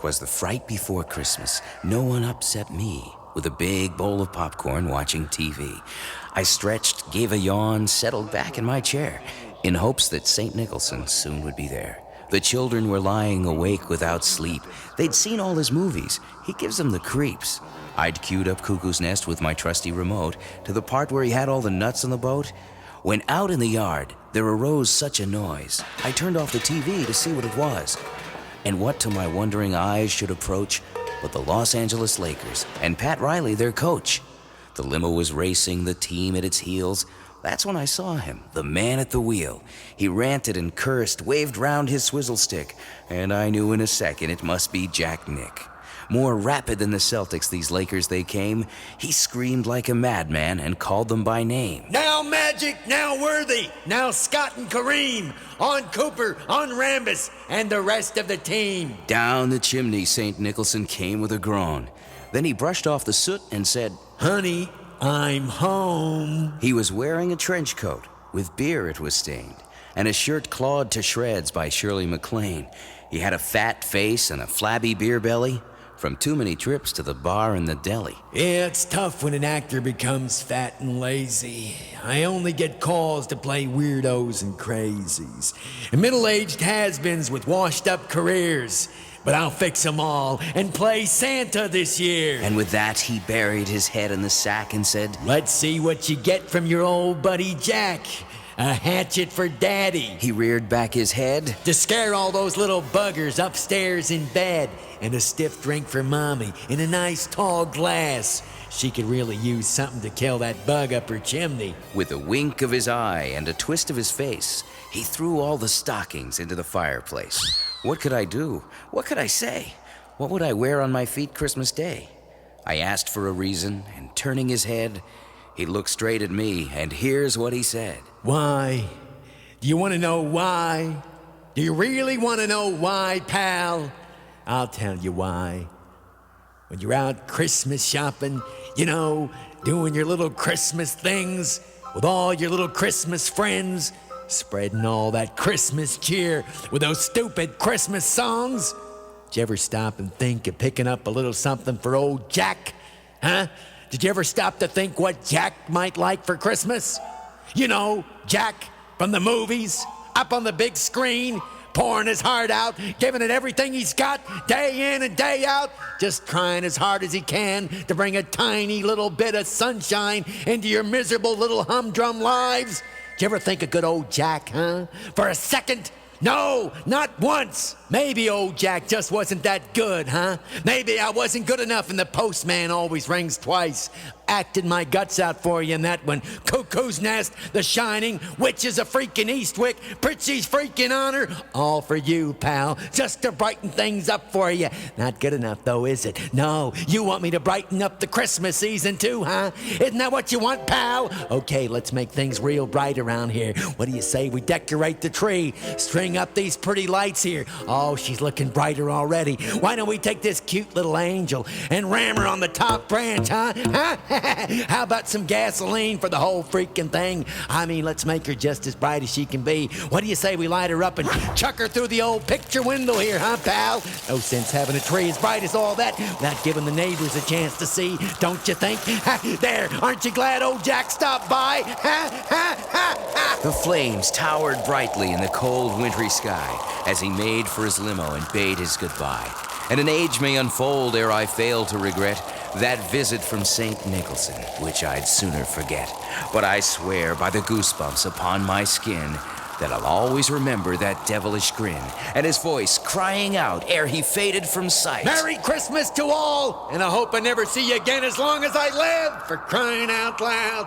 'Twas the fright before Christmas. No one upset me. With a big bowl of popcorn watching TV. I stretched, gave a yawn, settled back in my chair, in hopes that St. Nicholson soon would be there. The children were lying awake without sleep. They'd seen all his movies. He gives them the creeps. I'd queued up Cuckoo's Nest with my trusty remote to the part where he had all the nuts on the boat. When out in the yard, there arose such a noise. I turned off the TV to see what it was. And what to my wondering eyes should approach but the Los Angeles Lakers and Pat Riley, their coach. The limo was racing, the team at its heels. That's when I saw him, the man at the wheel. He ranted and cursed, waved round his swizzle stick, and I knew in a second it must be Jack Nick. More rapid than the Celtics, these Lakers they came. He screamed like a madman and called them by name. Now Magic, now Worthy, now Scott and Kareem, on Cooper, on Rambus, and the rest of the team. Down the chimney St. Nicholson came with a groan. Then he brushed off the soot and said, "Honey, I'm home." He was wearing a trench coat, with beer it was stained, and a shirt clawed to shreds by Shirley MacLaine. He had a fat face and a flabby beer belly, from too many trips to the bar and the deli. Yeah, it's tough when an actor becomes fat and lazy. I only get calls to play weirdos and crazies. Middle-aged has-beens with washed-up careers. But I'll fix them all and play Santa this year. And with that, he buried his head in the sack and said, "Let's see what you get from your old buddy Jack. A hatchet for Daddy." He reared back his head "To scare all those little buggers upstairs in bed. And a stiff drink for Mommy in a nice tall glass. She could really use something to kill that bug up her chimney." With a wink of his eye and a twist of his face, he threw all the stockings into the fireplace. What could I do? What could I say? What would I wear on my feet Christmas Day? I asked for a reason, and turning his head, he looked straight at me, and here's what he said. "Why? Do you want to know why? Do you really want to know why, pal? I'll tell you why. When you're out Christmas shopping, you know, doing your little Christmas things with all your little Christmas friends, spreading all that Christmas cheer with those stupid Christmas songs. Did you ever stop and think of picking up a little something for old Jack? Huh? Did you ever stop to think what Jack might like for Christmas? You know, Jack from the movies, up on the big screen, pouring his heart out, giving it everything he's got, day in and day out, just trying as hard as he can to bring a tiny little bit of sunshine into your miserable little humdrum lives. Did you ever think of good old Jack, huh? For a second? No, not once. Maybe old Jack just wasn't that good, huh? Maybe I wasn't good enough and the postman always rings twice. Acted my guts out for you in that one. Cuckoo's Nest, The Shining, Witches of freaking Eastwick, Pritchie's freaking Honor. All for you, pal, just to brighten things up for you. Not good enough though, is it? No, you want me to brighten up the Christmas season too, huh? Isn't that what you want, pal? Okay, let's make things real bright around here. What do you say we decorate the tree? String up these pretty lights here. Oh, she's looking brighter already. Why don't we take this cute little angel and ram her on the top branch, huh? How about some gasoline for the whole freaking thing? I mean, let's make her just as bright as she can be. What do you say we light her up and chuck her through the old picture window here, huh, pal? No sense having a tree as bright as all that without giving the neighbors a chance to see, don't you think? There, aren't you glad old Jack stopped by? The flames towered brightly in the cold, wintry sky as he made for his limo and bade his goodbye. And an age may unfold ere I fail to regret that visit from St. Nicholson, which I'd sooner forget. But I swear by the goosebumps upon my skin that I'll always remember that devilish grin and his voice crying out ere he faded from sight. "Merry Christmas to all, and I hope I never see you again as long as I live, for crying out loud."